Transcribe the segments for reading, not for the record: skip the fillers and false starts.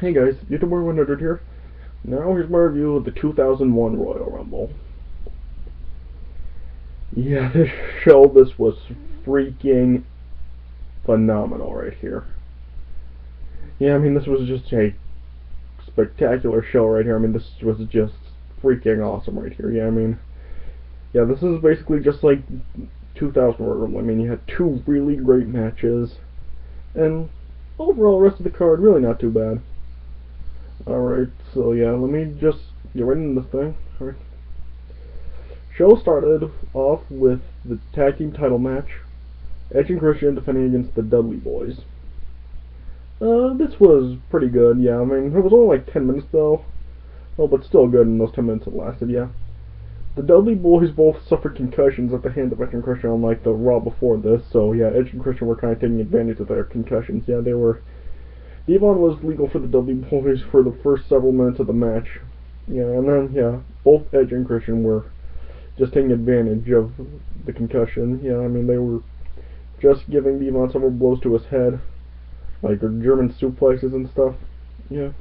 Hey guys, YouTuber 100 here. Now here's my review of the 2001 Royal Rumble. Yeah, this was freaking phenomenal right here. Yeah, I mean, this was just a spectacular show right here. I mean, this was just freaking awesome right here. Yeah, I mean, yeah, this is basically just like 2000 Royal Rumble. I mean, you had two really great matches, and overall, the rest of the card really not too bad. Alright, so yeah, let me just get right into this thing. Alright. Show started off with the tag team title match. Edge and Christian defending against the Dudley Boyz. This was pretty good, yeah. I mean, it was only like 10 minutes though. Oh, but still good in those 10 minutes it lasted, yeah. The Dudley Boyz both suffered concussions at the hands of Edge and Christian, unlike the Raw before this. So yeah, Edge and Christian were kind of taking advantage of their concussions. Yeah, they were. Devon was legal for the Dudley Boyz for the first several minutes of the match. Yeah, and then, yeah, both Edge and Christian were just taking advantage of the concussion. Yeah, I mean, they were just giving Devon several blows to his head, like German suplexes and stuff. Yeah.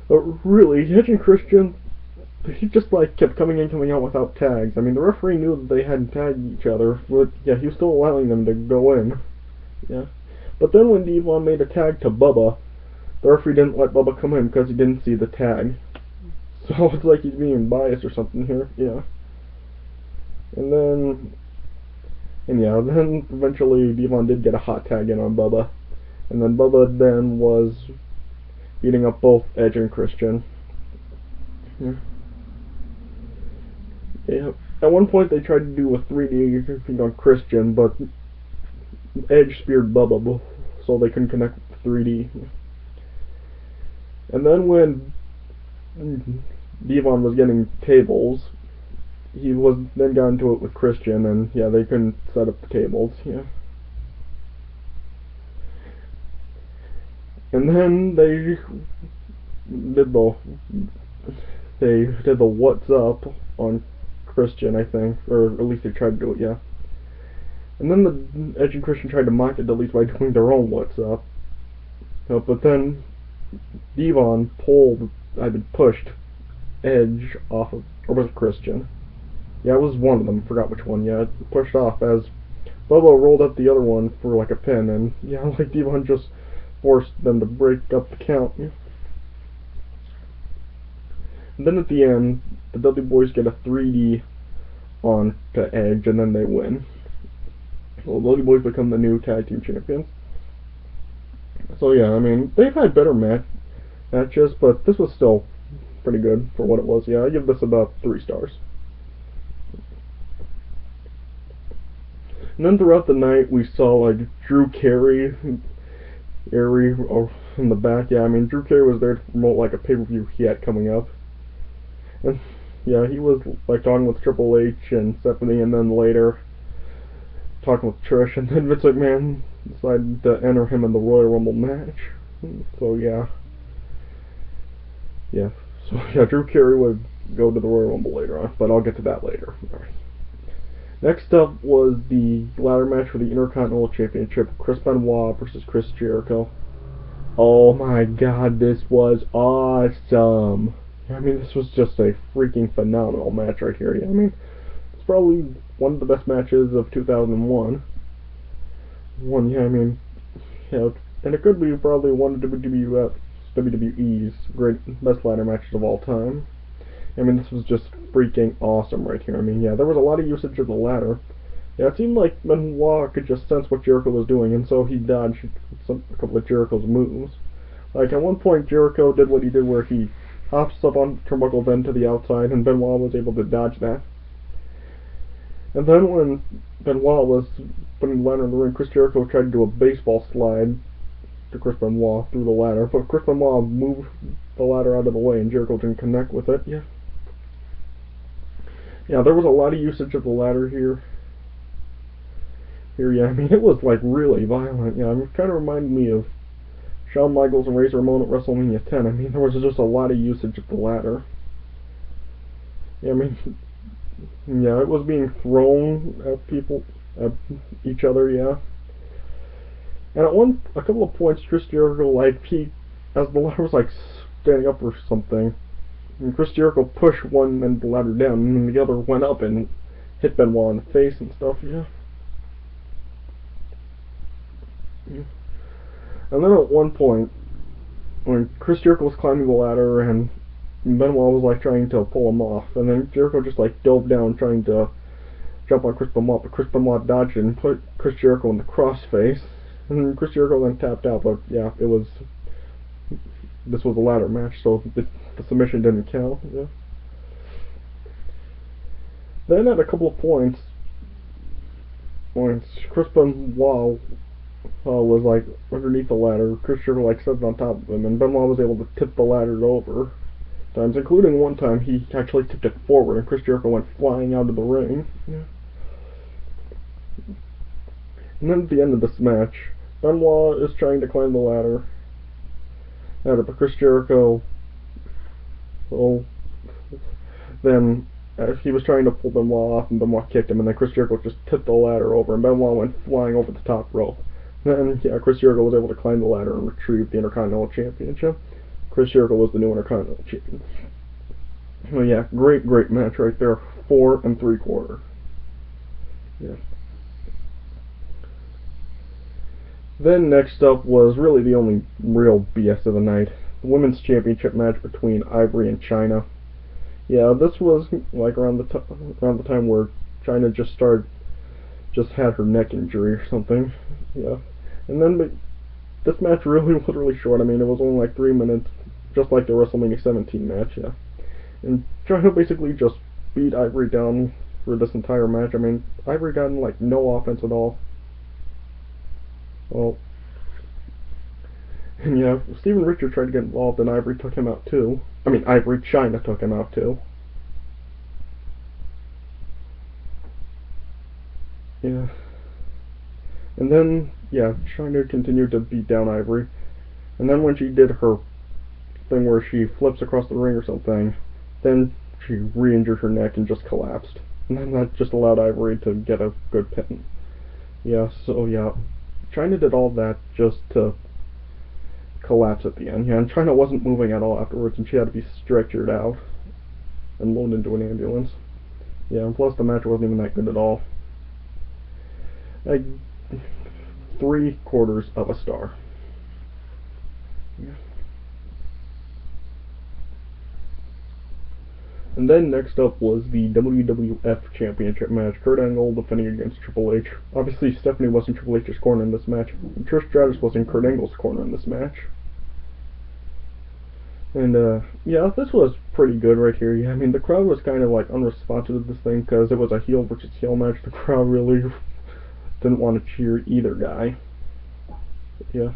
But really, Edge and Christian, he just, like, kept coming in, coming out without tags. I mean, the referee knew that they hadn't tagged each other, but, yeah, he was still allowing them to go in. Yeah. But then when Devon made a tag to Bubba, the referee didn't let Bubba come in because he didn't see the tag. So it's like he's being biased or something here, yeah. And then eventually Devon did get a hot tag in on Bubba. And then Bubba then was beating up both Edge and Christian. Yeah. Yeah. At one point they tried to do a 3D on Christian, but Edge speared Bubba, so they couldn't connect with 3D. And then when Devon was getting tables, he was then got into it with Christian, and yeah, they couldn't set up the tables. Yeah. And then they did the what's up on Christian, I think, or at least they tried to do it. Yeah. And then the Edge and Christian tried to mock it at least by doing their own what's up. But then Devon pushed Edge off of, or was it Christian? Yeah, it was one of them, forgot which one, yeah, pushed off as Bubba rolled up the other one for like a pin, and yeah, like Devon just forced them to break up the count. Yeah. And then at the end, the Dudley Boyz get a 3D on to Edge, and then they win. Well, the Dudley Boyz become the new tag team champions. So yeah, I mean, they've had better matches, but this was still pretty good for what it was. Yeah, I give this about 3 stars. And then throughout the night, we saw like Carey in the back. Yeah, I mean, Carey was there to promote like a pay-per-view he had coming up. And yeah, he was like talking with Triple H and Stephanie, and then later talking with Trish, and then Vince McMahon decided to enter him in the Royal Rumble match. So yeah. So yeah, Carey would go to the Royal Rumble later on, but I'll get to that later. Alright. Next up was the ladder match for the Intercontinental Championship, Chris Benoit versus Chris Jericho. Oh my god, this was awesome. I mean, this was just a freaking phenomenal match right here. Yeah, I mean, it's probably one of the best matches of 2001. Yeah, I mean, yeah, and it could be probably one of WWE's best ladder matches of all time. I mean, this was just freaking awesome right here. I mean, yeah, there was a lot of usage of the ladder. Yeah, it seemed like Benoit could just sense what Jericho was doing, and so he dodged a couple of Jericho's moves. Like, at one point, Jericho did what he did where he hops up on turnbuckle then to the outside, and Benoit was able to dodge that. And then when Benoit was putting the ladder in the ring, Chris Jericho tried to do a baseball slide to Chris Benoit through the ladder, but Chris Benoit moved the ladder out of the way, and Jericho didn't connect with it. Yeah. Yeah, there was a lot of usage of the ladder here. Yeah, I mean, it was like really violent. Yeah, it kind of reminded me of Shawn Michaels and Razor Ramon at WrestleMania 10. I mean, there was just a lot of usage of the ladder. Yeah, I mean, yeah, it was being thrown at people, at each other, yeah. And at a couple of points, Chris Jericho, like, as the ladder was, like, standing up or something, and Chris Jericho pushed one end of the ladder down, and the other went up and hit Benoit in the face and stuff, yeah. And then at one point, when Chris Jericho was climbing the ladder, and Benoit was, like, trying to pull him off, and then Jericho just, like, dove down trying to jump on Chris Benoit, but Chris Benoit dodged it and put Chris Jericho in the crossface, and Chris Jericho then tapped out, but yeah, this was a ladder match, so the submission didn't count, yeah. Then at a couple of points, when Chris Benoit was, like, underneath the ladder, Chris Jericho, like, sat on top of him, and Benoit was able to tip the ladder over times, including one time he actually tipped it forward, and Chris Jericho went flying out of the ring, yeah. And then at the end of this match, Benoit is trying to climb the ladder, but Chris Jericho, then he was trying to pull Benoit off, and Benoit kicked him, and then Chris Jericho just tipped the ladder over, and Benoit went flying over the top rope. Then, yeah, Chris Jericho was able to climb the ladder and retrieve the Intercontinental Championship. Chris Jericho was the new Intercontinental Champion. So yeah, great match right there. 4 3/4. Yeah. Then next up was really the only real BS of the night. The Women's Championship match between Ivory and Chyna. Yeah, this was like around the time where Chyna just had her neck injury or something. Yeah. And then this match really was really short. I mean, it was only like 3 minutes, just like the WrestleMania 17 match, yeah. And Chyna basically just beat Ivory down for this entire match. I mean, Ivory got like no offense at all. Well, and yeah, Steven Richards tried to get involved, and Ivory took him out too. I mean, Chyna took him out too. Yeah. And then, yeah, Chyna continued to beat down Ivory. And then when she did her thing where she flips across the ring or something, then she re-injured her neck and just collapsed. And then that just allowed Ivory to get a good pin. Yeah, so yeah, Chyna did all that just to collapse at the end. Yeah, and Chyna wasn't moving at all afterwards, and she had to be stretchered out and loaded into an ambulance. Yeah, and plus the match wasn't even that good at all. Like 3/4 of a star. Yeah. And then next up was the WWF Championship match. Kurt Angle defending against Triple H. Obviously, Stephanie was in Triple H's corner in this match. Trish Stratus was in Kurt Angle's corner in this match. And, yeah, this was pretty good right here. Yeah, I mean, the crowd was kind of, like, unresponsive to this thing because it was a heel versus heel match. The crowd really didn't want to cheer either guy. But, yeah.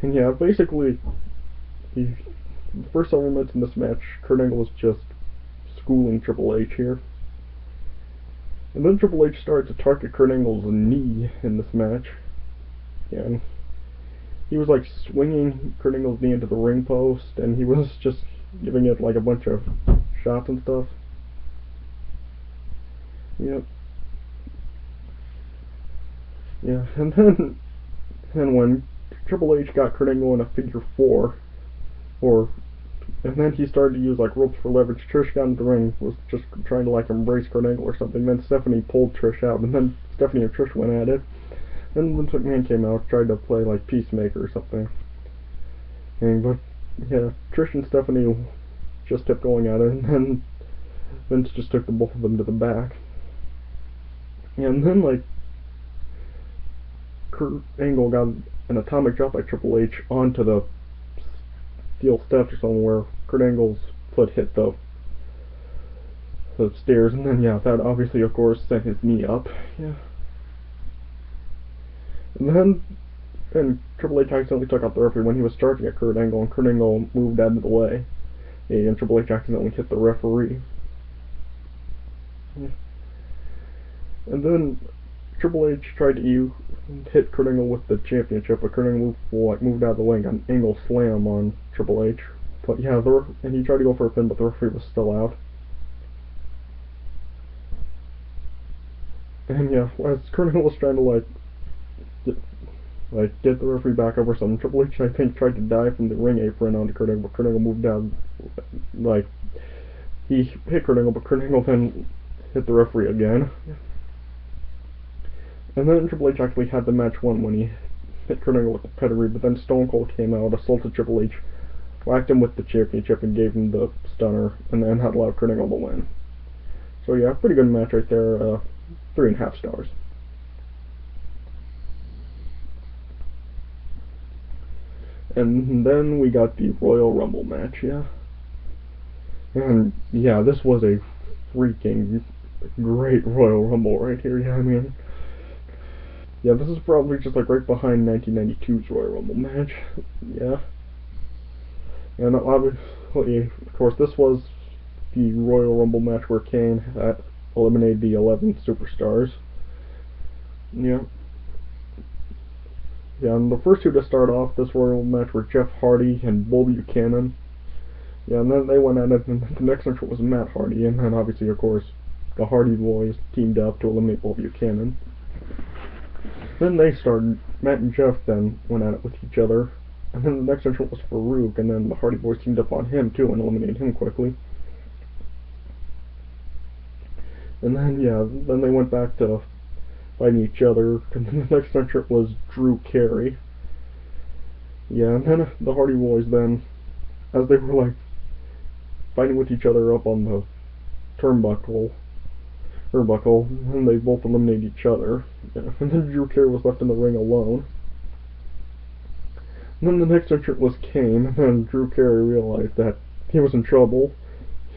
And, yeah, basically, the first several minutes in this match, Kurt Angle was just schooling Triple H here. And then Triple H started to target Kurt Angle's knee in this match. Yeah, and he was like swinging Kurt Angle's knee into the ring post, and he was just giving it like a bunch of shots and stuff. Yep. Yeah, and then when Triple H got Kurt Angle in a figure 4, and then he started to use like ropes for leverage. Trish got into the ring, was just trying to like embrace Kurt Angle or something. Then Stephanie pulled Trish out, and then Stephanie and Trish went at it. Then Vince McMahon came out, tried to play like Peacemaker or something. But yeah, Trish and Stephanie just kept going at it, and then Vince just took the both of them to the back. And then like Kurt Angle got an atomic drop by Triple H onto the steel steps or something where Kurt Angle's foot hit the stairs, and then yeah, that obviously of course sent his knee up. Yeah. And then Triple H accidentally took out the referee when he was charging at Kurt Angle, and Kurt Angle moved out of the way, and Triple H accidentally hit the referee. Yeah. And then Triple H tried to hit Kurt Angle with the championship, but Kurt Angle moved out of the way and got an angle slam on Triple H. But yeah, and he tried to go for a pin, but the referee was still out. And yeah, as Kurt Angle was trying to like get the referee back over something. Triple H, I think, tried to dive from the ring apron onto Kurt Angle, but Kurt Angle moved down. He hit Kurt Angle, but Kurt Angle then hit the referee again. And then Triple H actually had the match won when he hit Kurt Angle with the pedigree, but then Stone Cold came out, assaulted Triple H, whacked him with the championship, and gave him the stunner, and then had allowed Kurt Angle to win. So yeah, pretty good match right there, 3.5 stars. And then we got the Royal Rumble match, yeah. And yeah, this was a freaking great Royal Rumble right here, yeah, I mean. Yeah, this is probably just like right behind 1992's Royal Rumble match, yeah. And obviously, of course, this was the Royal Rumble match where Kane eliminated the 11 superstars. Yeah. Yeah, and the first two to start off this Royal Rumble match were Jeff Hardy and Bull Buchanan. Yeah, and then they went at it, and the next entrant was Matt Hardy, and then obviously, of course, the Hardy Boys teamed up to eliminate Bull Buchanan. Then they started, Matt and Jeff then went at it with each other, and then the next entrant was Faarooq, and then the Hardy Boys teamed up on him too and eliminated him quickly. And then, yeah, then they went back to fighting each other, and then the next entrant was Drew Carey. Yeah, and then the Hardy Boys then, as they were like fighting with each other up on the turnbuckle, and they both eliminated each other. Yeah, and then Drew Carey was left in the ring alone. And then the next entrant was Kane, and then Drew Carey realized that he was in trouble.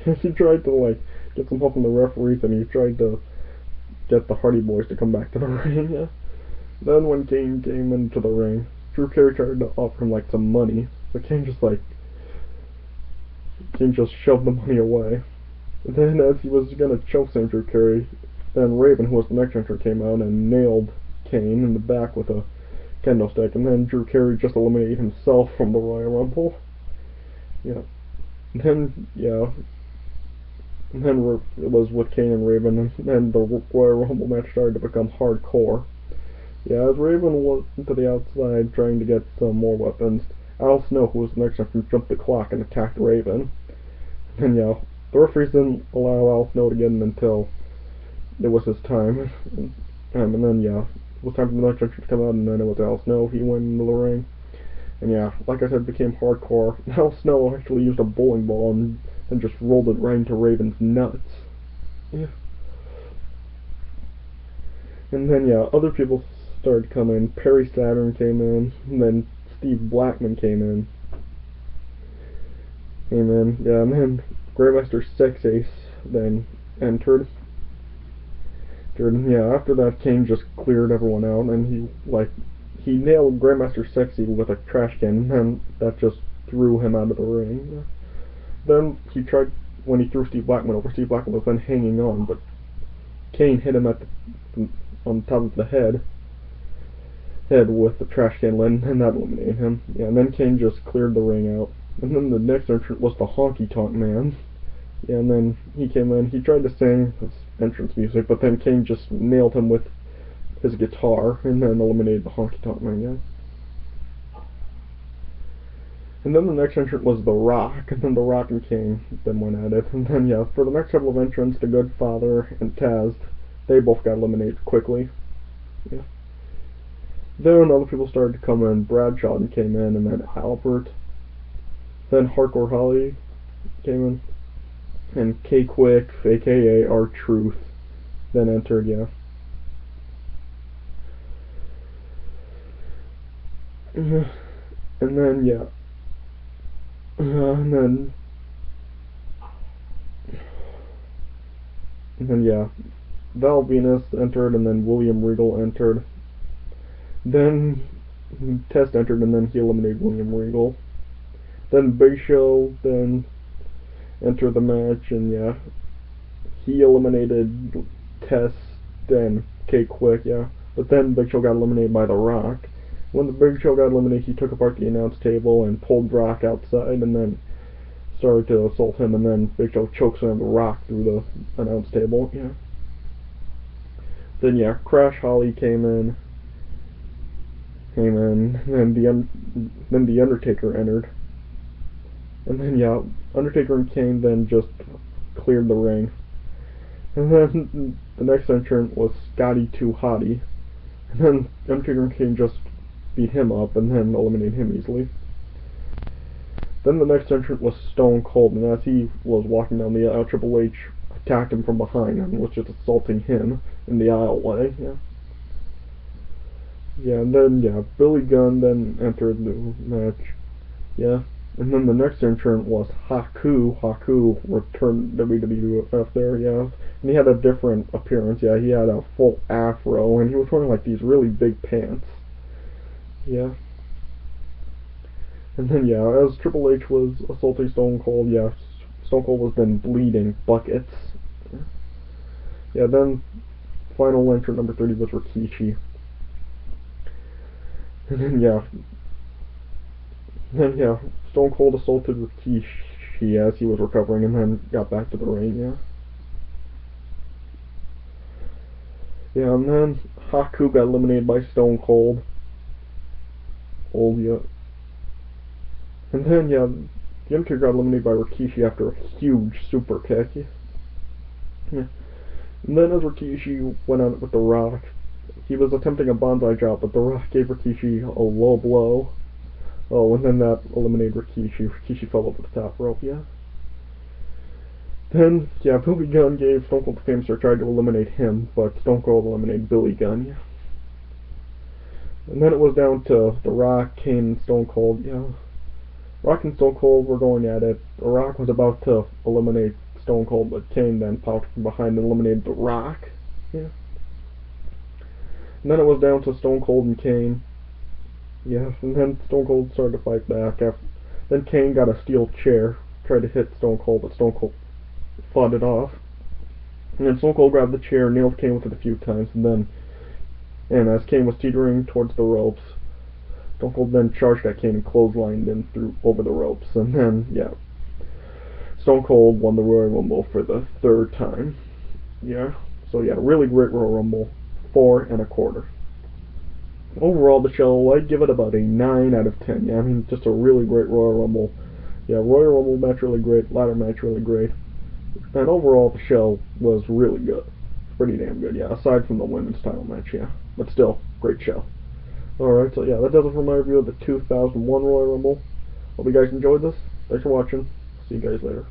He tried to like get some help from the referees, and he tried to get the Hardy Boys to come back to the ring. Yeah. Then when Kane came into the ring, Drew Carey tried to offer him like some money, but Kane just shoved the money away. And then as he was gonna chokeslam Drew Carey, then Raven, who was the next entrant, came out and nailed Kane in the back with a kendo stick, and then Drew Carey just eliminated himself from the Royal Rumble. Yeah. And then, yeah. And then it was with Kane and Raven, and then the Royal Rumble match started to become hardcore. Yeah, as Raven went to the outside trying to get some more weapons, Al Snow, who was the next entrant, jumped the clock and attacked Raven. And yeah, the referees didn't allow Al Snow to get in until it was his time. And then yeah, it was time for the next entrant to come out, and then it was Al Snow. He went into the ring. And yeah, like I said, it became hardcore. Al Snow actually used a bowling ball and just rolled it right into Raven's nuts. Yeah. And then yeah, other people started to come in. Perry Saturn came in, and then Steve Blackman came in. Yeah, and then Grandmaster Sexay then entered. And yeah, after that, Kane just cleared everyone out, and he nailed Grandmaster Sexay with a trash can, and that just threw him out of the ring. Then when he threw Steve Blackman over, Steve Blackman was then hanging on, but Kane hit him on top of the head with the trash can lid, and that eliminated him. Yeah, and then Kane just cleared the ring out. And then the next entrant was the Honky Tonk Man. Yeah, and then he came in, he tried to sing his entrance music, but then Kane just nailed him with his guitar, and then eliminated the Honky Tonk Man, yeah. And then the next entrant was The Rock, and then The Rock and Kane then went at it. And then, yeah, for the next couple of entrants, the Goodfather and Tazz, they both got eliminated quickly. Yeah. Then other people started to come in. Bradshaw came in, and then Albert. Then Hardcore Holly came in. And K-Kwik, aka R-Truth, then entered, yeah. And then, yeah. And then, yeah. Val Venis entered, and then William Regal entered. Then Test entered, and then he eliminated William Regal. Then Big Show then entered the match, and yeah, he eliminated Test, then K-Kwik, yeah. But then Big Show got eliminated by The Rock. When the Big Show got eliminated, he took apart the announce table and pulled Rock outside, and then started to assault him, and then Big Show chokeslammed The Rock through the announce table, yeah. Then yeah, Crash Holly came in. And then the Undertaker entered. And then, yeah, Undertaker and Kane then just cleared the ring. And then the next entrant was Scotty to Hotty. And then Undertaker and Kane just beat him up and then eliminated him easily. Then the next entrant was Stone Cold, and as he was walking down the aisle, Triple H attacked him from behind and was just assaulting him in the aisleway. Yeah, and then, yeah, Billy Gunn then entered the match. Yeah. And then the next entrant was Haku. Haku returned to WWF there, yeah. And he had a different appearance, yeah. He had a full afro, and he was wearing, like, these really big pants. Yeah. And then, yeah, as Triple H was assaulting Stone Cold, yeah, Stone Cold was then bleeding buckets. Yeah, then final entrant number 30 was Rikishi. And then, yeah, Stone Cold assaulted Rikishi as he was recovering and then got back to the ring, yeah. Yeah, and then Haku got eliminated by Stone Cold. Yeah. And then, yeah, the Undertaker got eliminated by Rikishi after a huge super kick. Yeah. And then as Rikishi went out with The Rock, he was attempting a bonsai drop, but The Rock gave Rikishi a low blow. Oh, and then that eliminated Rikishi. Rikishi fell over the top rope, yeah. Then, yeah, Billy Gunn gave Stone Cold the Famous or tried to eliminate him, but Stone Cold eliminated Billy Gunn, yeah. And then it was down to The Rock, Kane, and Stone Cold, yeah. Rock and Stone Cold were going at it. The Rock was about to eliminate Stone Cold, but Kane then popped from behind and eliminated The Rock. Yeah. And then it was down to Stone Cold and Kane. Yeah, and then Stone Cold started to fight back. Then Kane got a steel chair, tried to hit Stone Cold, but Stone Cold fought it off. And then Stone Cold grabbed the chair, nailed Kane with it a few times, and as Kane was teetering towards the ropes, Stone Cold then charged at Kane and clotheslined him through over the ropes. And then, yeah, Stone Cold won the Royal Rumble for the 3rd time. Yeah, so yeah, really great Royal Rumble. 4 1/4. Overall, the show, I'd give it about a 9 out of 10. Yeah, I mean, just a really great Royal Rumble. Yeah, Royal Rumble match really great, ladder match really great. And overall, the show was really good. Pretty damn good, yeah, aside from the women's title match, yeah. But still, great show. Alright, so yeah, that does it for my review of the 2001 Royal Rumble. Hope you guys enjoyed this. Thanks for watching. See you guys later.